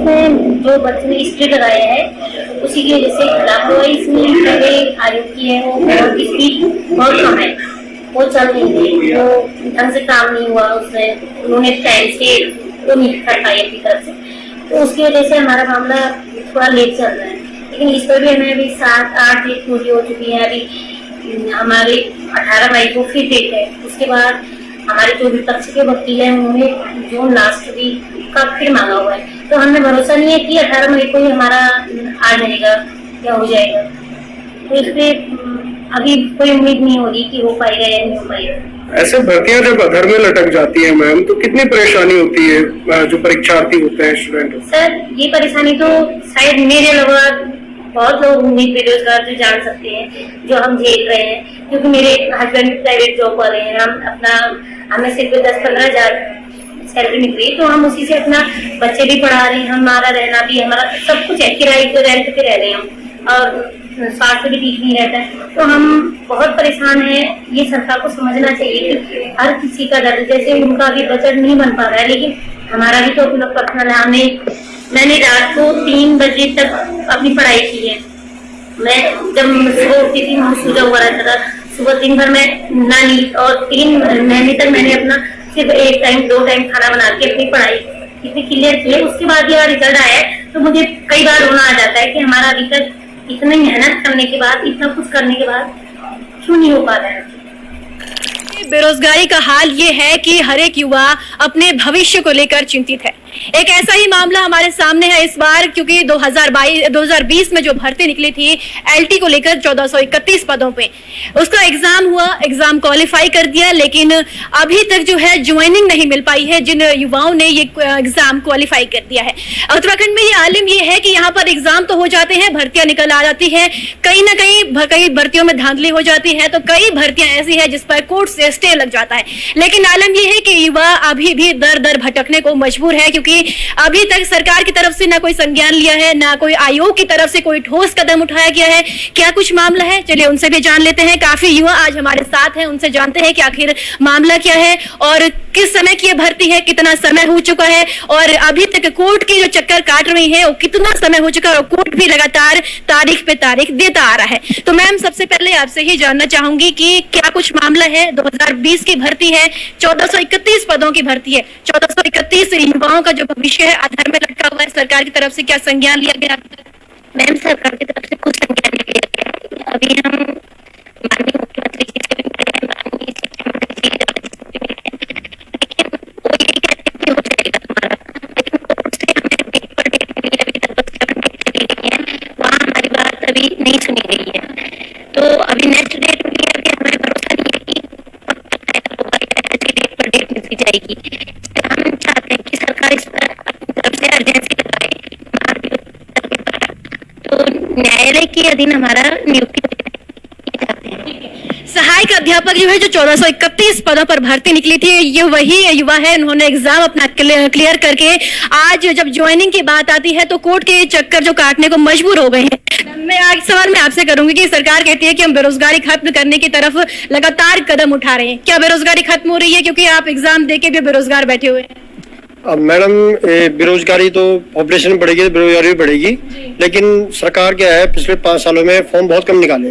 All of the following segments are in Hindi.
इसमें जो बच्चे ने स्प्रे लगाया है उसी की वजह से खराब हुआ। इसमें पहले आयोग की है वो बहुत स्पीड बहुत कम है, वो चल नहीं रही, वो ढंग से काम नहीं हुआ उसमें, उन्होंने टाइम से वो नहीं कर पाई अपनी तरफ से, तो उसकी वजह से हमारा मामला थोड़ा लेट चल रहा है। लेकिन इस पर भी हमें अभी 7-8 डेट पूरी हो चुकी है। अभी हमारे 18 मई को फिर डेट है। उसके बाद हमारे जो विपक्ष के वकील हैं उन्होंने जून लास्ट वीक का फिर मांगा हुआ है, तो हमें भरोसा नहीं है कि 18 मई को ही हमारा आ जाएगा या हो जाएगा। तो इसलिए अभी कोई उम्मीद नहीं हो रही कि हो पाएगा या नहीं हो पाएगा। ऐसे भर्तियां जब अधर में लटक जाती है मैम, तो कितनी परेशानी होती है जो परीक्षार्थी होते हैं, स्टूडेंट? सर ये परेशानी तो शायद मेरे अलावा बहुत लोग बेरोजगार जो जान सकते हैं जो हम झेल रहे हैं, क्योंकि मेरे हस्बैंड प्राइवेट जॉब वाले हैं, हमें सिर्फ 10-15 हजार सैलरी निकली, तो हम उसी से अपना बच्चे भी पढ़ा रहे हैं, हमारा रहना भी, हमारा सब कुछ है, किराए पे रेंट पे रह रहे हैं हम, और स्वास्थ्य भी ठीक नहीं रहता है, तो हम बहुत परेशान हैं। ये सरकार को समझना चाहिए कि हर किसी का दर्द, जैसे उनका भी बजट नहीं बन पा रहा है, लेकिन हमारा भी तो अपना पर्सनल है। मैंने रात को 3 बजे तक अपनी पढ़ाई की है। मैं जब सुबह उठती थी मुझे सूजा हुआ रहता था, सुबह दिन भर मैं ना ली, और 3 महीने तक मैंने अपना सिर्फ 1 टाइम 2 टाइम खाना बना के अपनी पढ़ाई इतनी क्लियर की है। उसके बाद यह रिजल्ट आया है, तो मुझे कई बार रोना आ जाता है कि हमारा अभी तक इतनी मेहनत करने के बाद, इतना कुछ करने के बाद क्यों नहीं हो पा रहा है। बेरोजगारी का हाल ये है कि हर एक युवा अपने भविष्य को लेकर चिंतित है। एक ऐसा ही मामला हमारे सामने है इस बार, क्योंकि 2020 में जो भर्ती निकली थी एलटी को लेकर 1431 पदों पे, उसका एग्जाम हुआ, एग्जाम क्वालिफाई कर दिया, लेकिन अभी तक जो है ज्वाइनिंग नहीं मिल पाई है जिन युवाओं ने ये एग्जाम क्वालिफाई कर दिया है। उत्तराखंड में ये आलिम ये है कि यहाँ पर एग्जाम तो हो जाते हैं, भर्तियां निकल आ जाती है, कहीं ना कई भर्तियों में धांधली हो जाती है, तो कई भर्तियां ऐसी है जिस पर कोर्ट से स्टे लग जाता है। लेकिन आलम यह है कि युवा अभी भी दर दर भटकने को मजबूर है, क्योंकि अभी तक सरकार की तरफ से ना कोई संज्ञान लिया है, ना कोई आयोग की तरफ से कोई ठोस कदम उठाया गया है। क्या कुछ मामला है, चलिए उनसे भी जान लेते हैं। काफी युवा आज हमारे साथ हैं, उनसे जानते हैं कि आखिर मामला क्या है और किस समय की भर्ती है, कितना समय हो चुका है, और अभी तक कोर्ट की जो चक्कर काट रही है वो कितना समय हो चुका है, और कोर्ट भी लगातार तारीख पे तारीख देता आ रहा है। तो मैम सबसे पहले आपसे ही जानना चाहूंगी कि क्या कुछ मामला है। 2020 की भर्ती है, 1431 पदों की भर्ती है, 1431 युवाओं का जो भविष्य है आधार में लटका हुआ है, सरकार की तरफ से क्या संज्ञान लिया गया? मैम सरकार की तरफ से कुछ संज्ञान नहीं लिया गया। अभी हम माननीय मुख्यमंत्री जी से भी मिले हैं, माननीय शिक्षा मंत्री जी, लेकिन वो यही कहते हैं कि हो जाएगा तुम्हारा, लेकिन कोर्ट से हमें डेट पर डेट मिली, अभी तक 7 डेट चली गई है, वहाँ हमारी बात अभी नहीं सुनी गई है। तो अभी नेक्स्ट डेट मिली है, अभी हमें भरोसा नहीं है कि ऐसी डेट पर डेट मिलती जाएगी। हम चाहते हैं कि सरकार इस पर अपनी तरफ से अर्जेंसी लगाए, तो न्यायालय के अधीन हमारा नियुक्ति चाहते हैं। सहायक अध्यापक जो है जो 1431 पदों पर भर्ती निकली थी, ये वही युवा है, उन्होंने एग्जाम अपना क्लियर करके आज जब ज्वाइनिंग की बात आती है तो कोर्ट के चक्कर जो काटने को मजबूर हो गए हैं। मैं आज सवाल मैं आपसे करूंगी कि सरकार कहती है कि हम बेरोजगारी खत्म करने की तरफ लगातार कदम उठा रहे हैं, क्या बेरोजगारी खत्म हो रही है? क्योंकि आप एग्जाम देके भी बेरोजगार बैठे हुए हैं। अब मैडम बेरोजगारी तो पॉपुलेशन बढ़ेगी तो बेरोजगारी भी बढ़ेगी, लेकिन सरकार क्या है पिछले 5 सालों में फॉर्म बहुत कम निकाले।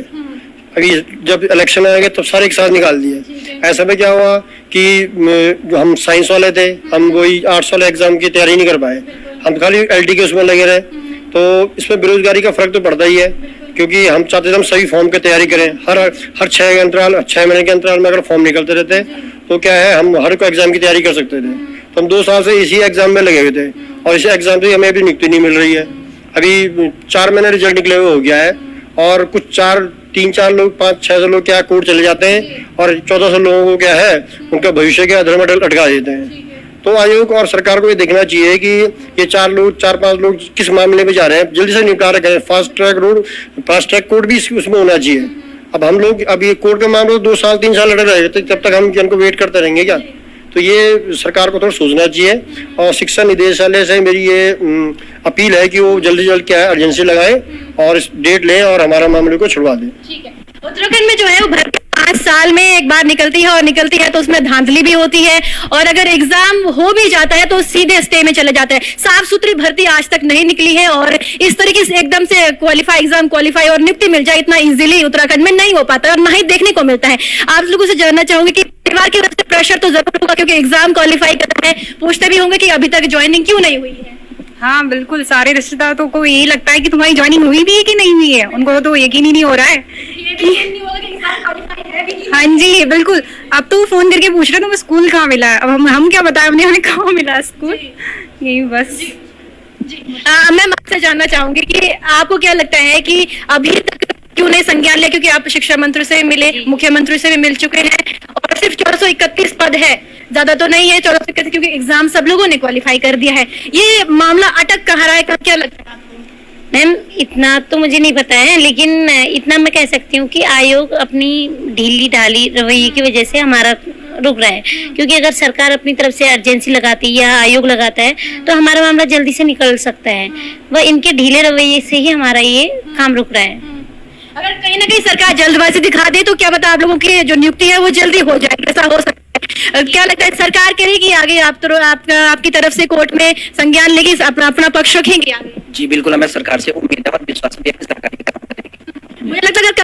अभी जब इलेक्शन आएंगे तब सारे एक साथ निकाल दिए। ऐसे में क्या हुआ कि जो हम साइंस वाले थे, हम वही आर्ट्स वाले एग्जाम की तैयारी नहीं कर पाए, हम खाली एलटी के उसमें लगे रहे। तो इसमें बेरोजगारी का फर्क तो पड़ता ही है, क्योंकि हम चाहते थे हम सभी फॉर्म की तैयारी करें, हर 6 महीने के अंतराल में अगर फॉर्म निकलते रहते तो क्या है हम हर को एग्जाम की तैयारी कर सकते थे। तो हम 2 साल से इसी एग्जाम में लगे हुए थे, और इसी एग्जाम से हमें अभी नियुक्ति नहीं मिल रही है। अभी 4 महीने रिजल्ट निकले हुए हो गया है, और कुछ 3-4 लोग 5-6 लोग क्या कोर्ट चले जाते हैं, और 1400 लोगों को क्या है उनका भविष्य के अधर में अटका देते हैं। तो आयोग और सरकार को ये देखना चाहिए कि ये 4-5 लोग किस मामले में जा रहे हैं, जल्दी से निपटारा करें। फास्ट ट्रैक कोर्ट भी उसमें होना चाहिए। अब हम लोग अभी कोर्ट के मामले 2 साल 3 साल लड़े रहे, तो तब तक हम इनको वेट करते रहेंगे क्या? तो ये सरकार को थोड़ा सोचना चाहिए, और शिक्षा निदेशालय से मेरी ये अपील है कि वो जल्दी जल्द क्या है अर्जेंसी लगाए और डेट लें और हमारा मामले को छुड़वा दें। ठीक है। उत्तराखंड में जो है वो भर्ती 5 साल में एक बार निकलती है, और निकलती है तो उसमें धांधली भी होती है, और अगर एग्जाम हो भी जाता है तो सीधे स्टे में चले जाता है। साफ सुथरी भर्ती आज तक नहीं निकली है, और इस तरीके से एकदम से एग्जाम क्वालिफाई और नियुक्ति मिल जाए इतना इजीली उत्तराखंड में नहीं हो पाता है, और ना ही देखने को मिलता है। आप लोगों से जानना चाहूंगी कि परिवार की तरफ से प्रेशर तो जरूर होगा, क्योंकि एग्जाम क्वालिफाई करना है, पूछते भी होंगे कि अभी तक ज्वाइनिंग क्यों नहीं हुई है। हाँ बिल्कुल, सारे रिश्तेदारों को यही लगता है कि तुम्हारी ज्वाइनिंग हुई भी है कि नहीं हुई है, उनको तो यकीन ही नहीं हो रहा है कि हाँ जी बिल्कुल। अब तो फोन करके पूछ रहे तुम्हें स्कूल कहाँ मिला है, अब हम क्या बताएं हमें कहाँ मिला स्कूल, यही बस। मैं आपसे जानना चाहूंगी कि आपको क्या लगता है कि अभी तक क्यों नहीं संज्ञान लिया, क्योंकि आप शिक्षा मंत्री से मिले, मुख्यमंत्री से भी मिल चुके हैं, और सिर्फ 1431 पद है, ज्यादा तो नहीं है 1431, क्योंकि एग्जाम सब लोगों ने क्वालिफाई कर दिया है। ये मामला अटक कहाँ रहा है, क्या लगता है आपको? मैम इतना तो मुझे नहीं पता है, लेकिन इतना मैं कह सकती हूँ कि आयोग अपनी ढीली ढाली रवैये की वजह से हमारा रुक रहा है, क्योंकि अगर सरकार अपनी तरफ से अर्जेंसी लगाती है या आयोग लगाता है तो हमारा मामला जल्दी से निकल सकता है। वह इनके ढीले रवैये से ही हमारा ये काम रुक रहा है। अगर कहीं ना कहीं सरकार जल्दबाजी दिखा दे तो क्या पता आप लोगों की जो नियुक्ति है वो जल्दी हो जाएगी, ऐसा हो सकता है। क्या लगता है सरकार करेगी आगे, आपकी तरफ से कोर्ट में संज्ञान लेगी, अपना पक्ष रखेंगे आगे? जी बिल्कुल, हमें सरकार से उम्मीद है और विश्वास भी है कि सरकार ये काम करेगी। मुझे लगता है